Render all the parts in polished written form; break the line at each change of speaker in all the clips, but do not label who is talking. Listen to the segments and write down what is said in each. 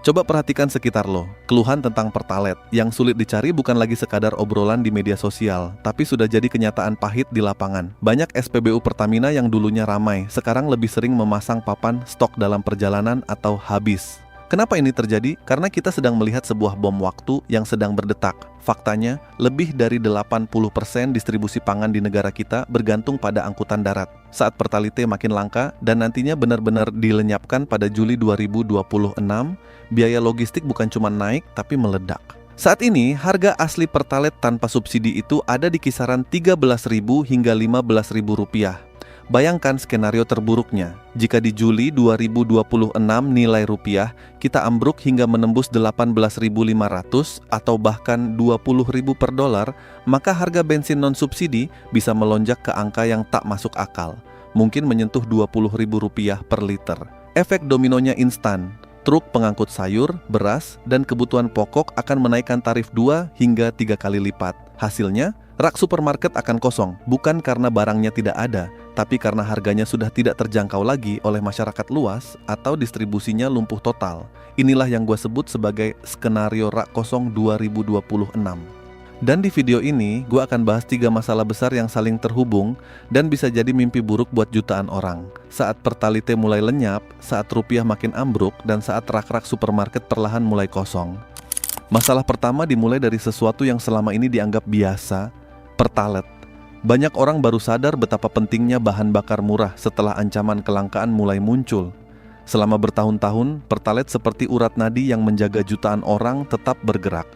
Coba perhatikan sekitar lo. Keluhan tentang Pertalite yang sulit dicari bukan lagi sekadar obrolan di media sosial, tapi sudah jadi kenyataan pahit di lapangan. Banyak SPBU Pertamina yang dulunya ramai, sekarang lebih sering memasang papan stok dalam perjalanan atau habis. Kenapa ini terjadi? Karena kita sedang melihat sebuah bom waktu yang sedang berdetak. Faktanya, lebih dari 80% distribusi pangan di negara kita bergantung pada angkutan darat. Saat Pertalite makin langka dan nantinya benar-benar dilenyapkan pada Juli 2026, biaya logistik bukan cuma naik tapi meledak. Saat ini, harga asli Pertalite tanpa subsidi itu ada di kisaran Rp13.000 hingga Rp15.000. Bayangkan skenario terburuknya, jika di Juli 2026 nilai rupiah kita ambruk hingga menembus 18.500 atau bahkan 20.000 per dolar, maka harga bensin non-subsidi bisa melonjak ke angka yang tak masuk akal, mungkin menyentuh Rp20.000 per liter. Efek dominonya instan. Truk pengangkut sayur, beras, dan kebutuhan pokok akan menaikkan tarif 2 hingga 3 kali lipat. Hasilnya, rak supermarket akan kosong, bukan karena barangnya tidak ada, tapi karena harganya sudah tidak terjangkau lagi oleh masyarakat luas atau distribusinya lumpuh total. Inilah yang gue sebut sebagai skenario rak kosong 2026. Dan di video ini, gue akan bahas 3 masalah besar yang saling terhubung dan bisa jadi mimpi buruk buat jutaan orang. Saat Pertalite mulai lenyap, saat rupiah makin ambruk, dan saat rak-rak supermarket perlahan mulai kosong. Masalah pertama dimulai dari sesuatu yang selama ini dianggap biasa, Pertalite. Banyak orang baru sadar betapa pentingnya bahan bakar murah setelah ancaman kelangkaan mulai muncul. Selama bertahun-tahun, Pertalite seperti urat nadi yang menjaga jutaan orang tetap bergerak.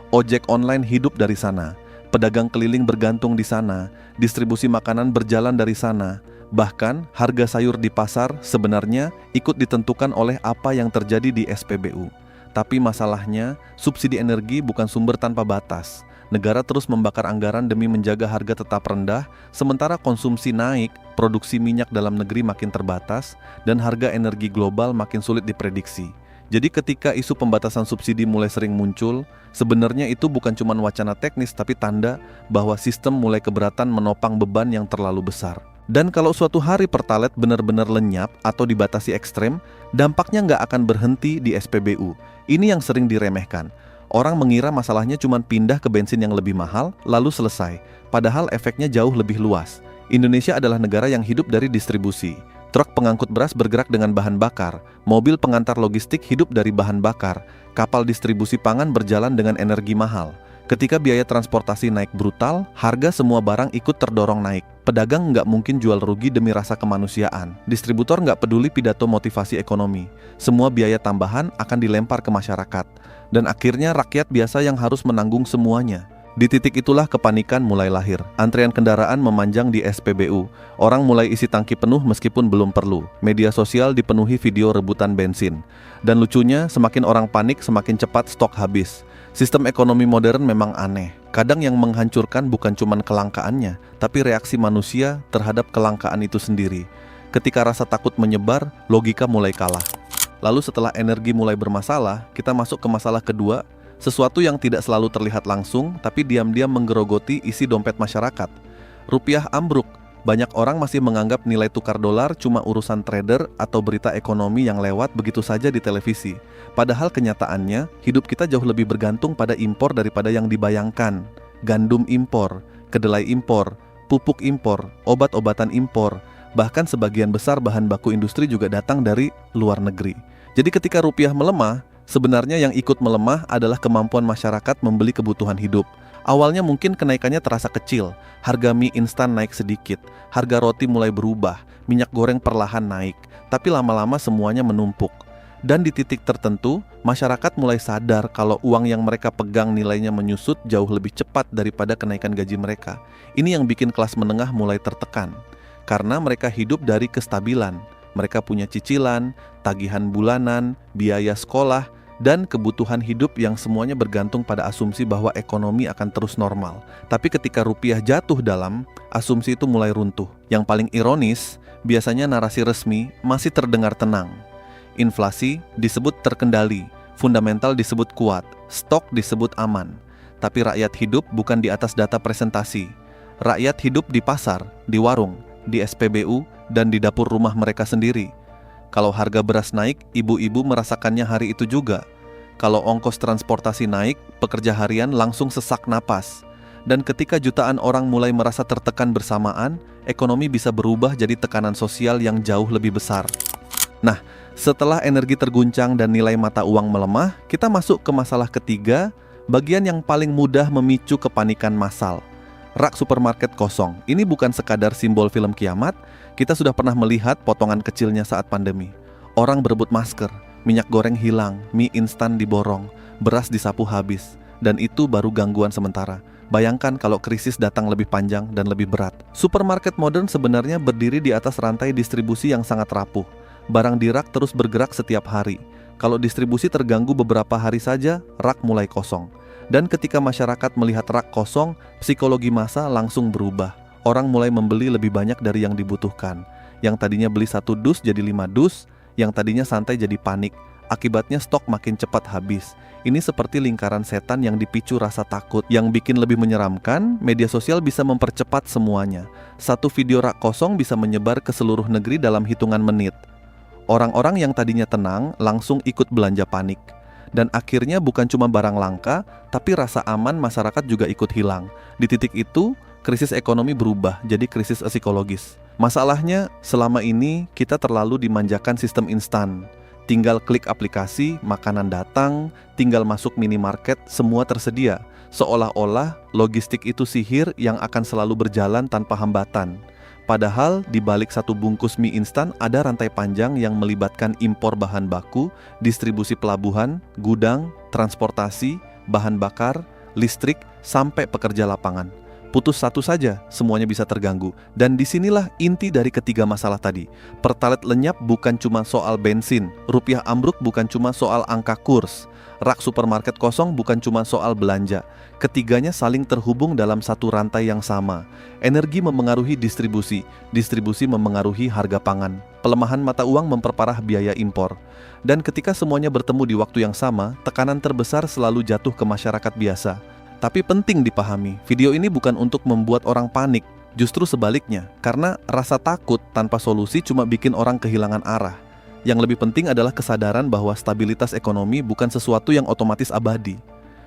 Ojek online hidup dari sana, pedagang keliling bergantung di sana, distribusi makanan berjalan dari sana. Bahkan, harga sayur di pasar sebenarnya ikut ditentukan oleh apa yang terjadi di SPBU. Tapi masalahnya, subsidi energi bukan sumber tanpa batas. Negara terus membakar anggaran demi menjaga harga tetap rendah, sementara konsumsi naik, produksi minyak dalam negeri makin terbatas, dan harga energi global makin sulit diprediksi. Jadi ketika isu pembatasan subsidi mulai sering muncul, sebenarnya itu bukan cuma wacana teknis tapi tanda bahwa sistem mulai keberatan menopang beban yang terlalu besar. Dan kalau suatu hari Pertalite benar-benar lenyap atau dibatasi ekstrem, dampaknya nggak akan berhenti di SPBU. Ini yang sering diremehkan. Orang mengira masalahnya cuma pindah ke bensin yang lebih mahal, lalu selesai. Padahal efeknya jauh lebih luas. Indonesia adalah negara yang hidup dari distribusi. Truk pengangkut beras bergerak dengan bahan bakar, mobil pengantar logistik hidup dari bahan bakar, kapal distribusi pangan berjalan dengan energi mahal. Ketika biaya transportasi naik brutal, harga semua barang ikut terdorong naik. Pedagang nggak mungkin jual rugi demi rasa kemanusiaan. Distributor nggak peduli pidato motivasi ekonomi. Semua biaya tambahan akan dilempar ke masyarakat. Dan akhirnya rakyat biasa yang harus menanggung semuanya. Di titik itulah kepanikan mulai lahir. Antrean kendaraan memanjang di SPBU. Orang mulai isi tangki penuh meskipun belum perlu. Media sosial dipenuhi video rebutan bensin. Dan lucunya, semakin orang panik, semakin cepat stok habis. Sistem ekonomi modern memang aneh. Kadang yang menghancurkan bukan cuma kelangkaannya, tapi reaksi manusia terhadap kelangkaan itu sendiri. Ketika rasa takut menyebar, logika mulai kalah. Lalu setelah energi mulai bermasalah, kita masuk ke masalah kedua, sesuatu yang tidak selalu terlihat langsung, tapi diam-diam menggerogoti isi dompet masyarakat. Rupiah ambruk. Banyak orang masih menganggap nilai tukar dolar cuma urusan trader atau berita ekonomi yang lewat begitu saja di televisi. Padahal kenyataannya, hidup kita jauh lebih bergantung pada impor daripada yang dibayangkan. Gandum impor, kedelai impor, pupuk impor, obat-obatan impor, bahkan sebagian besar bahan baku industri juga datang dari luar negeri. Jadi ketika rupiah melemah, sebenarnya yang ikut melemah adalah kemampuan masyarakat membeli kebutuhan hidup. Awalnya mungkin kenaikannya terasa kecil, harga mie instan naik sedikit, harga roti mulai berubah, minyak goreng perlahan naik, tapi lama-lama semuanya menumpuk. Dan di titik tertentu, masyarakat mulai sadar kalau uang yang mereka pegang nilainya menyusut jauh lebih cepat daripada kenaikan gaji mereka. Ini yang bikin kelas menengah mulai tertekan, karena mereka hidup dari kestabilan. Mereka punya cicilan, tagihan bulanan, biaya sekolah, dan kebutuhan hidup yang semuanya bergantung pada asumsi bahwa ekonomi akan terus normal. Tapi ketika rupiah jatuh dalam, asumsi itu mulai runtuh. Yang paling ironis, biasanya narasi resmi masih terdengar tenang. Inflasi disebut terkendali, fundamental disebut kuat, stok disebut aman. Tapi rakyat hidup bukan di atas data presentasi. Rakyat hidup di pasar, di warung, di SPBU, dan di dapur rumah mereka sendiri. Kalau harga beras naik, ibu-ibu merasakannya hari itu juga. Kalau ongkos transportasi naik, pekerja harian langsung sesak napas. Dan ketika jutaan orang mulai merasa tertekan bersamaan, ekonomi bisa berubah jadi tekanan sosial yang jauh lebih besar. Nah, setelah energi terguncang dan nilai mata uang melemah, kita masuk ke masalah ketiga, bagian yang paling mudah memicu kepanikan massal. Rak supermarket kosong. Ini bukan sekadar simbol film kiamat, kita sudah pernah melihat potongan kecilnya saat pandemi. Orang berebut masker, minyak goreng hilang, mie instan diborong, beras disapu habis, dan itu baru gangguan sementara. Bayangkan kalau krisis datang lebih panjang dan lebih berat. Supermarket modern sebenarnya berdiri di atas rantai distribusi yang sangat rapuh. Barang di rak terus bergerak setiap hari. Kalau distribusi terganggu beberapa hari saja, rak mulai kosong. Dan ketika masyarakat melihat rak kosong, psikologi massa langsung berubah. Orang mulai membeli lebih banyak dari yang dibutuhkan. Yang tadinya beli 1 dus jadi 5 dus, yang tadinya santai jadi panik. Akibatnya stok makin cepat habis. Ini seperti lingkaran setan yang dipicu rasa takut. Yang bikin lebih menyeramkan, media sosial bisa mempercepat semuanya. Satu video rak kosong bisa menyebar ke seluruh negeri dalam hitungan menit. Orang-orang yang tadinya tenang langsung ikut belanja panik. Dan akhirnya bukan cuma barang langka, tapi rasa aman masyarakat juga ikut hilang. Di titik itu, krisis ekonomi berubah jadi krisis psikologis. Masalahnya, selama ini kita terlalu dimanjakan sistem instan. Tinggal klik aplikasi, makanan datang, tinggal masuk minimarket, semua tersedia. Seolah-olah logistik itu sihir yang akan selalu berjalan tanpa hambatan. Padahal di balik satu bungkus mie instan ada rantai panjang yang melibatkan impor bahan baku, distribusi pelabuhan, gudang, transportasi, bahan bakar, listrik, sampai pekerja lapangan. Putus satu saja, semuanya bisa terganggu. Dan disinilah inti dari ketiga masalah tadi. Pertalite lenyap bukan cuma soal bensin, rupiah ambruk bukan cuma soal angka kurs, rak supermarket kosong bukan cuma soal belanja. Ketiganya saling terhubung dalam satu rantai yang sama. Energi memengaruhi distribusi, distribusi memengaruhi harga pangan. Pelemahan mata uang memperparah biaya impor. Dan ketika semuanya bertemu di waktu yang sama, tekanan terbesar selalu jatuh ke masyarakat biasa. Tapi penting dipahami, video ini bukan untuk membuat orang panik, justru sebaliknya, karena rasa takut tanpa solusi cuma bikin orang kehilangan arah. Yang lebih penting adalah kesadaran bahwa stabilitas ekonomi bukan sesuatu yang otomatis abadi.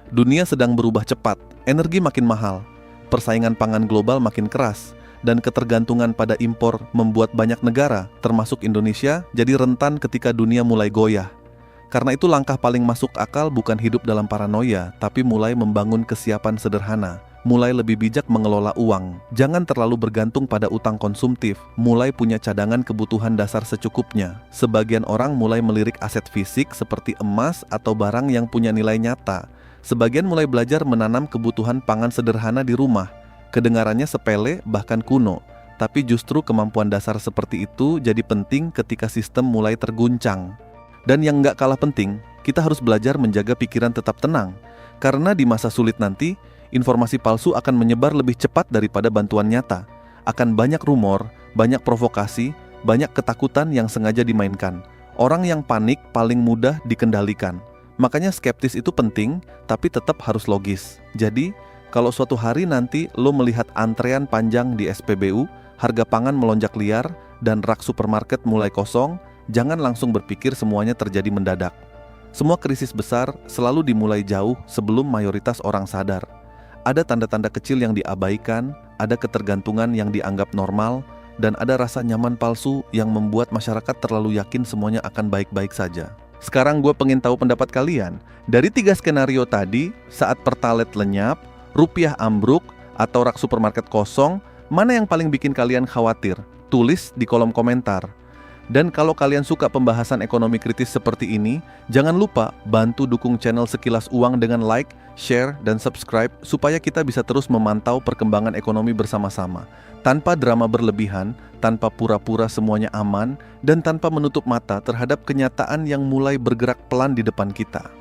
Dunia sedang berubah cepat, energi makin mahal, persaingan pangan global makin keras, dan ketergantungan pada impor membuat banyak negara, termasuk Indonesia, jadi rentan ketika dunia mulai goyah. Karena itu langkah paling masuk akal bukan hidup dalam paranoia, tapi mulai membangun kesiapan sederhana, mulai lebih bijak mengelola uang. Jangan terlalu bergantung pada utang konsumtif, mulai punya cadangan kebutuhan dasar secukupnya. Sebagian orang mulai melirik aset fisik seperti emas atau barang yang punya nilai nyata. Sebagian mulai belajar menanam kebutuhan pangan sederhana di rumah. Kedengarannya sepele bahkan kuno, tapi justru kemampuan dasar seperti itu jadi penting ketika sistem mulai terguncang. Dan yang nggak kalah penting, kita harus belajar menjaga pikiran tetap tenang. Karena di masa sulit nanti, informasi palsu akan menyebar lebih cepat daripada bantuan nyata. Akan banyak rumor, banyak provokasi, banyak ketakutan yang sengaja dimainkan. Orang yang panik paling mudah dikendalikan. Makanya skeptis itu penting, tapi tetap harus logis. Jadi, kalau suatu hari nanti lo melihat antrean panjang di SPBU, harga pangan melonjak liar, dan rak supermarket mulai kosong, jangan langsung berpikir semuanya terjadi mendadak. Semua krisis besar selalu dimulai jauh sebelum mayoritas orang sadar. Ada tanda-tanda kecil yang diabaikan, ada ketergantungan yang dianggap normal, dan ada rasa nyaman palsu yang membuat masyarakat terlalu yakin semuanya akan baik-baik saja. Sekarang gue pengen tahu pendapat kalian. Dari 3 skenario tadi, saat pertalite lenyap, rupiah ambruk, atau rak supermarket kosong, mana yang paling bikin kalian khawatir? Tulis di kolom komentar. Dan kalau kalian suka pembahasan ekonomi kritis seperti ini, jangan lupa bantu dukung channel Sekilas Uang dengan like, share, dan subscribe supaya kita bisa terus memantau perkembangan ekonomi bersama-sama. Tanpa drama berlebihan, tanpa pura-pura semuanya aman, dan tanpa menutup mata terhadap kenyataan yang mulai bergerak pelan di depan kita.